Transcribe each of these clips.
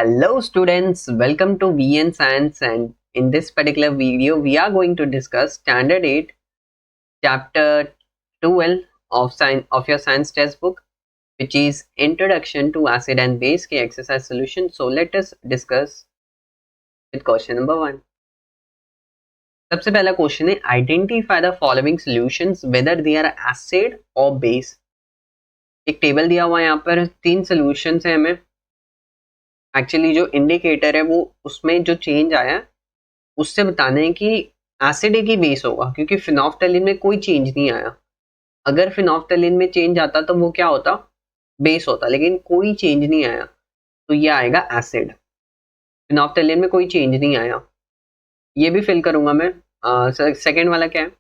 Hello students, welcome to VN Science, and in this particular video we are going to discuss Standard 8 Chapter 12 of your science textbook, which is Introduction to Acid and Base के exercise solution. So let us discuss with question number 1. सबसे पहला question है identify the following solutions whether they are acid और base. एक table दिया हुआ है यहाँ पर, 3 सॉल्यूशंस हैं हमें. एक्चुअली जो इंडिकेटर है वो उसमें जो चेंज आया है उससे बताने हैं कि एसिड है कि बेस होगा, क्योंकि फिनोल्फ्थालीन में कोई चेंज नहीं आया. अगर फिनोल्फ्थालीन में चेंज आता तो वो क्या होता, बेस होता, लेकिन कोई चेंज नहीं आया तो ये आएगा एसिड. फिनोल्फ्थालीन में कोई चेंज नहीं आया, ये भी फिल करूंगा मैं. सेकेंड वाला क्या है,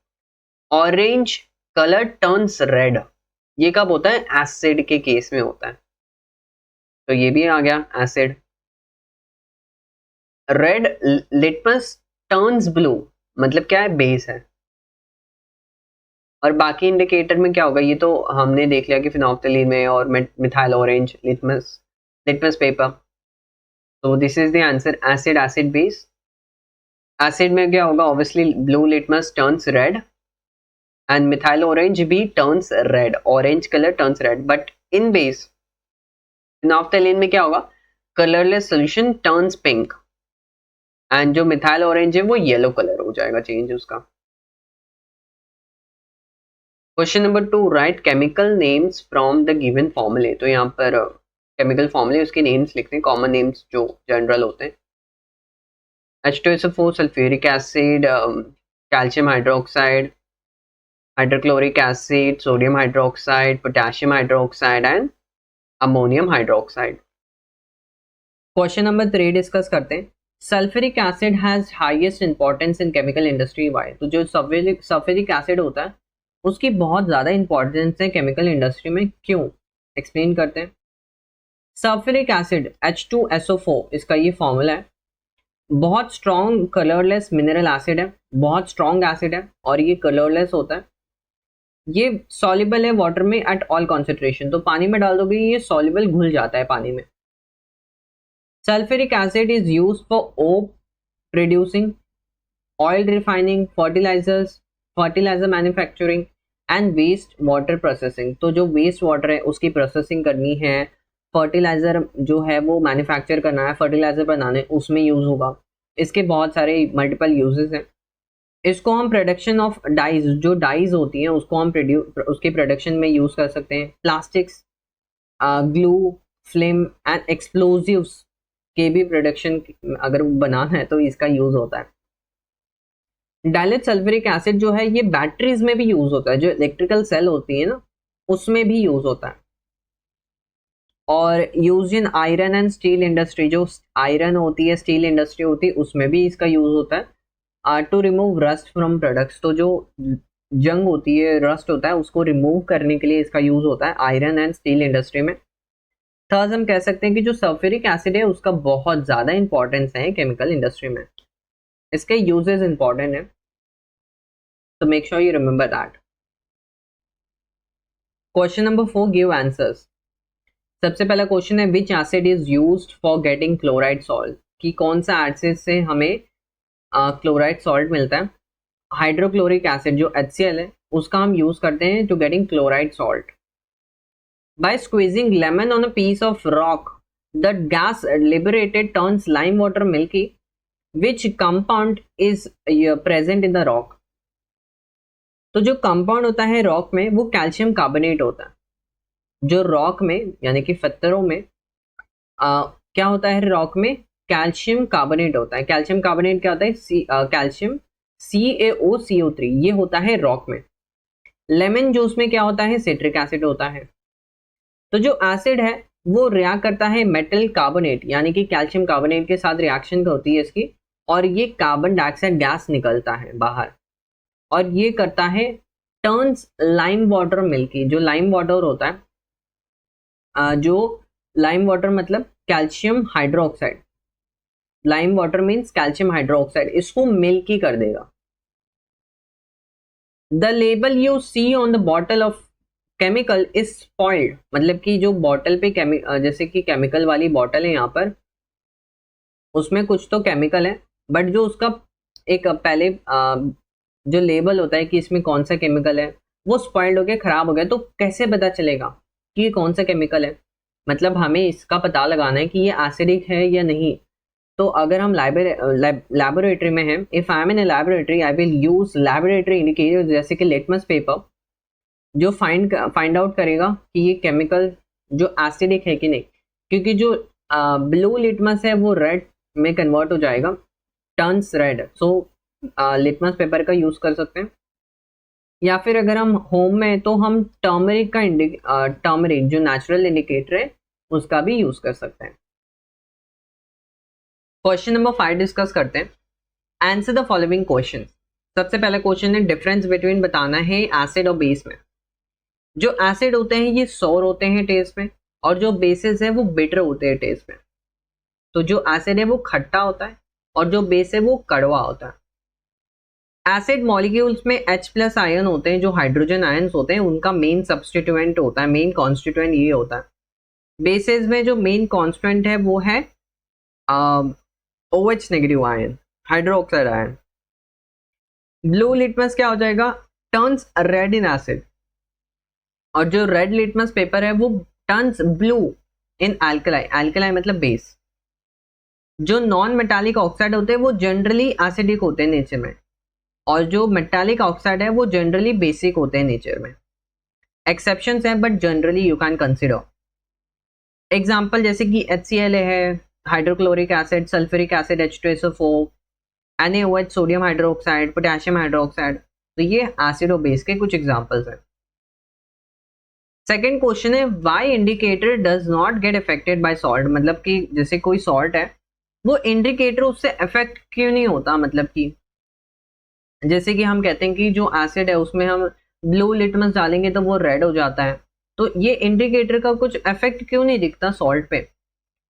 ऑरेंज कलर टर्न्स रेड. ये कब होता है, एसिड के केस में होता है, तो ये भी आ गया acid. Red litmus turns blue, मतलब क्या है, बेस है. और बाकी इंडिकेटर में क्या होगा, ये तो हमने देख लिया कि फिनोल्फ्थालीन में और मिथाइल ऑरेंज लिटमस पेपर. तो this is the answer, acid acid base. Acid में क्या होगा, obviously blue litmus turns red and methyl orange भी turns red, orange colour turns red. But in base फिनोल्फ्थालीन में क्या होगा, colourless solution turns pink and जो methyl orange है वो येलो कलर हो जाएगा चेंज उसका. Question number 2, right chemical names from the given फॉर्मूले. तो यहाँ पर केमिकल फॉर्मूले उसके नेम्स लिखते हैं, कॉमन नेम्स जो जनरल होते हैं. H2SO4 sulphuric acid, calcium hydroxide, hydrochloric acid, sodium hydroxide, potassium hydroxide and ammonium hydroxide. Question number 3 discuss करते हैं. Sulphuric acid has highest importance in chemical industry. Why? तो जो सल्फ्यूरिक एसिड होता है उसकी बहुत ज़्यादा इंपॉर्टेंस है केमिकल इंडस्ट्री में. क्यों, एक्सप्लेन करते हैं. सल्फ्यूरिक एसिड H2SO4 इसका ये फॉर्मूला है. बहुत स्ट्रॉन्ग कलरलेस मिनरल एसिड है, बहुत स्ट्रॉन्ग एसिड है और ये कलरलेस होता है. ये सॉल्युबल है वाटर में एट ऑल कॉन्सेंट्रेशन. तो पानी में डाल दोगे ये सॉल्युबल घुल जाता है पानी में. Sulphuric acid is used for soap producing, oil refining, fertiliser manufacturing and waste water processing. तो जो वेस्ट वाटर है उसकी प्रोसेसिंग करनी है, फर्टिलाइजर जो है वो मैन्युफैक्चर करना है, फर्टिलाइजर बनाने, उसमें यूज होगा. इसके बहुत सारे मल्टीपल यूजेस हैं. इसको हम प्रोडक्शन ऑफ डाइज, जो डाइज होती हैं उसको हम उसके प्रोडक्शन में यूज कर सकते हैं. Plastics, glue, flame and explosives के भी प्रोडक्शन अगर बनाना है तो इसका यूज होता है. डाइल्यूट सल्फ्यूरिक एसिड जो है ये बैटरीज में भी यूज होता है, जो इलेक्ट्रिकल सेल होती है ना उसमें भी यूज होता है. और use in iron and steel industry, जो आयरन होती है, स्टील इंडस्ट्री होती है, उसमें भी इसका यूज होता है. To remove rust from products, तो जो जंग होती है, रस्ट होता है, उसको रिमूव करने के लिए इसका यूज होता है आयरन एंड स्टील इंडस्ट्री में. थर्ड हम कह सकते हैं कि जो सल्फ्यूरिक एसिड है उसका बहुत ज़्यादा इंपॉर्टेंस है केमिकल इंडस्ट्री में, इसके यूजेस इंपॉर्टेंट है, तो make sure you remember that. Question number 4, give answers. सबसे पहला क्वेश्चन है विच acid is used for getting chloride salt, कि कौन सा एसिड से हमें क्लोराइड सॉल्ट मिलता है. हाइड्रोक्लोरिक एसिड जो HCl है उसका हम यूज करते हैं to getting chloride salt. By squeezing lemon on a piece of rock the gas liberated turns lime water milky. Which compound is present in the rock. तो जो कंपाउंड होता है रॉक में वो कैल्शियम कार्बोनेट होता है. जो रॉक में यानी कि पत्थरों में क्या होता है, रॉक में कैल्शियम कार्बोनेट होता है. कैल्शियम कार्बोनेट क्या होता है, कैल्शियम CaOCO3, ये होता है रॉक में. लेमन जूस में क्या होता है, सिट्रिक एसिड होता है. तो जो एसिड है वो रिएक्ट करता है मेटल कार्बोनेट यानी कि कैल्शियम कार्बोनेट के साथ रिएक्शन होती है इसकी, और ये कार्बन डाइऑक्साइड गैस निकलता है बाहर, और ये करता है टर्न्स लाइम वाटर मिल्की. जो लाइम वाटर होता है, जो लाइम वाटर मतलब calcium hydroxide, lime water means calcium hydroxide, इसको मिल्की कर देगा. The label you see on the bottle of chemical is spoiled, मतलब कि जो बॉटल पे जैसे कि केमिकल वाली बॉटल है यहाँ पर, उसमें कुछ तो केमिकल है, बट जो उसका एक पहले जो लेबल होता है कि इसमें कौन सा केमिकल है वो स्पॉइल्ड हो गया, खराब हो गया, तो कैसे पता चलेगा कि ये कौन सा केमिकल है? मतलब हमें इसका पता लगाना है कि ये एसिडिक है या नहीं। तो अगर हम लैबोरेटरी में हैं, if I am in A laboratory I will use laboratory indicator जैसे कि लिटमस पेपर, जो फाइंड आउट करेगा कि ये केमिकल जो एसिडिक है कि नहीं, क्योंकि जो ब्लू लिटमस है वो रेड में कन्वर्ट हो जाएगा, टर्न्स रेड। सो लिटमस पेपर का यूज कर सकते हैं, या फिर अगर हम होम में तो हम टर्मरिक का टर्मरिक जो नेचुरल इंडिकेटर है उसका भी यूज कर सकते हैं। क्वेश्चन नंबर 5 डिस्कस करते हैं। Answer the following question. सबसे पहला क्वेश्चन है डिफरेंस बिटवीन बताना है एसिड और बेस में। जो एसिड होते हैं ये सौर होते हैं टेस्ट में, और जो बेसिस है वो बिटर होते हैं टेस्ट में। तो जो एसिड है वो खट्टा होता है और जो बेस है वो कड़वा होता है। एसिड मॉलिक्यूल्स में H प्लस आयन होते हैं, जो हाइड्रोजन आयन्स होते हैं उनका मेन सब्सटीट्यूएंट होता है, मेन कॉन्स्टिट्यूएंट ये होता है। बेसिस में जो मेन कॉन्स्टेंट है वो है OH negative ion, hydroxide ion. Blue litmus क्या हो जाएगा? टर्न्स रेड इन एसिड, और जो रेड लिटमस पेपर है वो turns blue in alkali, alkali मतलब बेस। जो नॉन मेटालिक ऑक्साइड होते हैं वो जनरली एसिडिक होते हैं नेचर में, और जो मेटालिक ऑक्साइड है वो जनरली बेसिक होते हैं नेचर में। एक्सेप्शंस हैं but generally you can consider. Example जैसे कि HCl है, hydrochloric acid, sulphuric acid H2SO4, NaOH sodium hydroxide, potassium hydroxide, तो ये एसिड और बेस के कुछ एग्जांपल्स हैं। सेकेंड क्वेश्चन है why indicator does not get affected by salt, मतलब कि जैसे कोई सॉल्ट है वो इंडिकेटर उससे अफेक्ट क्यों नहीं होता, मतलब कि जैसे कि हम कहते हैं कि जो एसिड है उसमें हम ब्लू लिटमस डालेंगे तो वो रेड हो जाता है, तो ये इंडिकेटर का कुछ इफेक्ट क्यों नहीं दिखता सॉल्ट पे?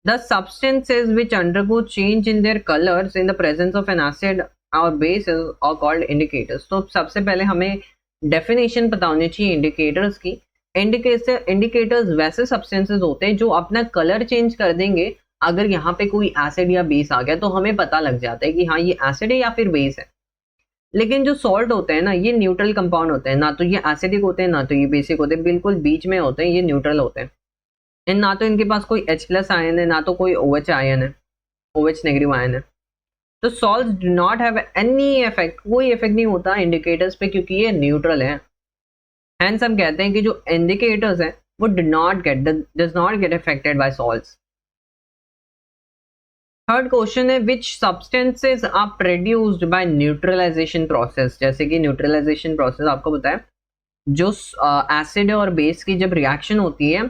The substances which undergo change in their colours in the presence of N acid और बेस आर कॉल्ड इंडिकेटर्स। तो सबसे पहले हमें डेफिनेशन पता होनी चाहिए इंडिकेटर्स की। इंडिकेटर्स वैसे सब्सटेंसेस होते हैं जो अपना कलर चेंज कर देंगे, अगर यहाँ पे कोई एसिड या बेस आ गया तो हमें पता लग जाता है कि हाँ ये एसिड है या फिर बेस है। लेकिन जो सॉल्ट होते हैं ना, ये न्यूट्रल कंपाउंड होते हैं, ना तो ये एसिडिक होते हैं ना तो ये बेसिक होते हैं, बिल्कुल बीच में होते हैं, ये न्यूट्रल होते हैं। ना तो इनके पास कोई H प्लस आयन है ना तो कोई OH आयन है, OH नेगेटिव आयन है। तो salt do not have any effect, कोई इफेक्ट नहीं होता इंडिकेटर्स पे क्योंकि ये न्यूट्रल है। हेंस हम कहते हैं कि जो इंडिकेटर्स हैं वो does not get affected by salts. Third question है विच substances are produced by neutralisation process. जैसे कि न्यूट्रलाइजेशन प्रोसेस आपको पता है, जो एसिड और बेस की जब रिएक्शन होती है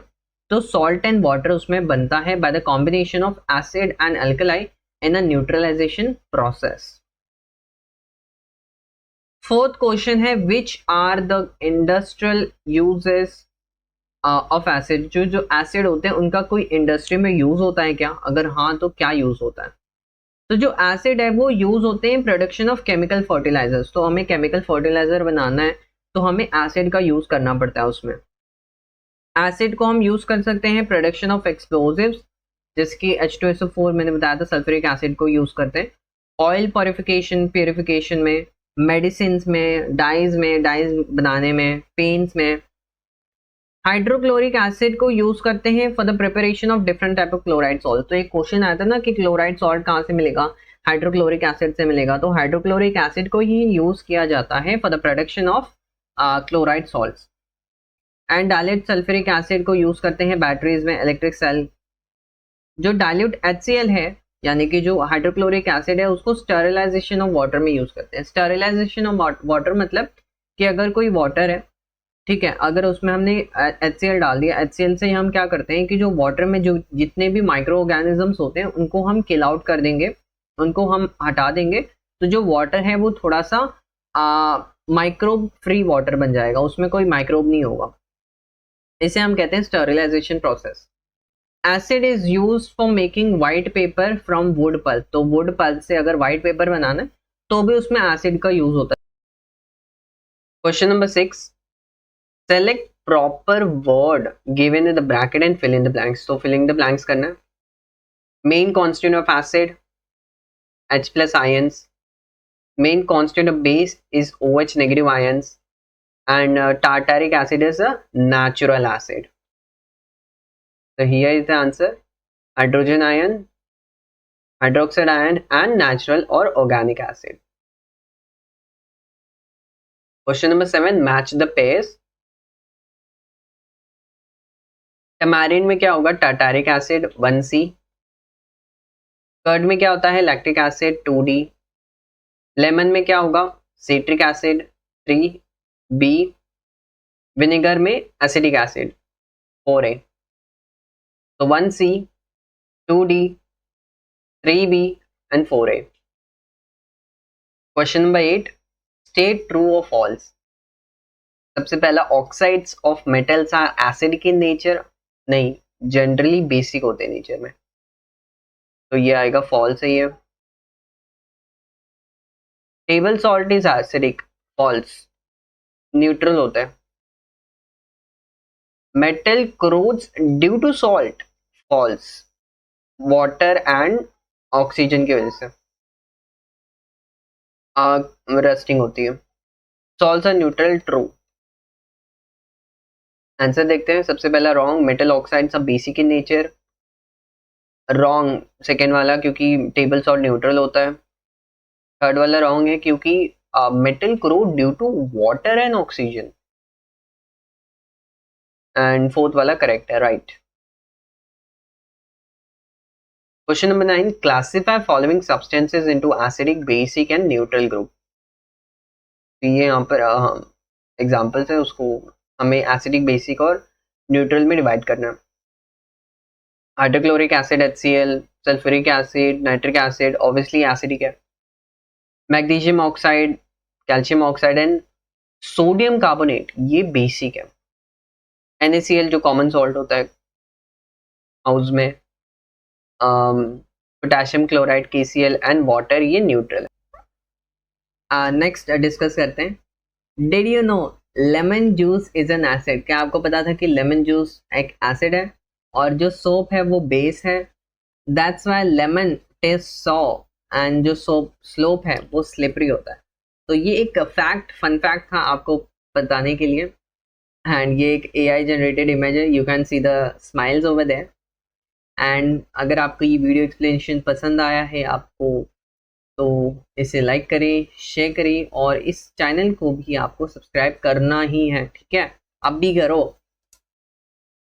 तो सॉल्ट एंड वाटर उसमें बनता है by the combination of acid and alkali in a neutralisation process. Fourth question है which are the industrial uses of acid. जो एसिड होते हैं उनका कोई इंडस्ट्री में यूज होता है क्या? अगर हाँ तो क्या यूज होता है? तो जो एसिड है वो यूज होते हैं प्रोडक्शन ऑफ केमिकल फर्टिलाइजर्स। तो हमें केमिकल फर्टिलाइजर बनाना है तो हमें एसिड का यूज करना पड़ता है उसमें। एसिड को हम यूज कर सकते हैं प्रोडक्शन ऑफ एक्सप्लोजिव्स, जिसकी H2SO4 मैंने बताया था, सल्फ्यूरिक एसिड को यूज करते हैं। ऑयल प्योरिफिकेशन में, मेडिसिन में, डाइज बनाने में, पेंट्स में। हाइड्रोक्लोरिक एसिड को यूज करते हैं for the preparation of different type of chloride salt. तो एक क्वेश्चन आया था ना कि क्लोराइड सॉल्ट कहाँ से मिलेगा? हाइड्रोक्लोरिक एसिड से मिलेगा। तो हाइड्रोक्लोरिक एसिड को ही यूज किया जाता है for the production of chloride salts. And dilute sulphuric acid को यूज करते हैं बैटरीज में, इलेक्ट्रिक सेल। जो डायल्यूट HCl है यानी कि जो हाइड्रोक्लोरिक एसिड है उसको स्टरलाइजेशन ऑफ वाटर में यूज करते हैं। स्टरलाइजेशन ऑफ वाटर मतलब कि अगर कोई वाटर है, ठीक है, अगर उसमें हमने HCl डाल दिया, HCl से हम क्या करते हैं कि जो वाटर में जो जितने भी माइक्रो ऑर्गेनिजम्स होते हैं उनको हम किल आउट कर देंगे, उनको हम हटा देंगे, तो जो वाटर है वो थोड़ा सा माइक्रोब फ्री वाटर बन जाएगा, उसमें कोई माइक्रोब नहीं होगा। इसे हम कहते हैं sterilisation process. Acid is use for making white paper from wood pulp. तो वुड पल्प से अगर वाइट पेपर बनाना है तो भी उसमें एसिड का यूज होता है। Question number 6, select proper word given in the bracket and fill in the blanks. तो फिलिंग द ब्लैंक्स करना है। Main constituent of acid H plus ions. Main constant of base is OH negative ions, and tartaric acid is a natural acid. So here is the answer: hydrogen ion, hydroxide ion, and natural or organic acid. Question number 7, match the pairs. टमारिन में क्या होगा? Tartaric acid 1C. Curd में क्या होता है? Lactic acid 2D. Lemon में क्या होगा? Citric acid 3B. विनेगर में एसिडिक एसिड 4A. तो 1C, 2D, 3B and 4A. Question number 8, state true और फॉल्स. सबसे पहला, oxides of metals are acidic in nature. नहीं, जनरली बेसिक होते हैं नेचर में, तो ये आएगा फॉल्स है ये. Table salt is acidic. False. Neutral होता है. Metal corrodes due to salt. False. Water and oxygen की वजह से रस्टिंग होती है. Salts are neutral. True. Answer देखते हैं. सबसे पहला wrong, metal oxides are basic in nature. Wrong second वाला, क्योंकि टेबल सॉल्ट न्यूट्रल होता है. थर्ड वाला रॉन्ग है, क्योंकि metal क्रोड due to water and oxygen. And fourth वाला करेक्ट है, right. Question number 9, classify following substances into acidic, basic and neutral group. तो ये यहाँ पर एग्जांपल्स है, उसको हमें एसिडिक, बेसिक और न्यूट्रल में डिवाइड करना है. Hydrochloric acid HCl, sulphuric acid, nitric acid obviously acidic है. Magnesium oxide, calcium oxide and sodium carbonate ये बेसिक है. NaCl जो कॉमन सॉल्ट होता है हाउस में, potassium chloride KCl and water ये न्यूट्रल है. नेक्स्ट डिस्कस करते हैं. Did you know lemon juice is an acid. क्या आपको पता था कि लेमन जूस एक एसिड है और जो सोप है वो बेस है. That's why lemon taste sour and जो सोप स्लोप है वो स्लिपरी होता है. तो ये एक फैक्ट, फन फैक्ट था आपको बताने के लिए. एंड ये एक AI जनरेटेड इमेज है. You can see the smiles over there. And अगर आपको ये वीडियो एक्सप्लेनेशन पसंद आया है आपको, तो इसे लाइक करें, शेयर करें और इस चैनल को भी आपको सब्सक्राइब करना ही है. ठीक है, अब भी करो.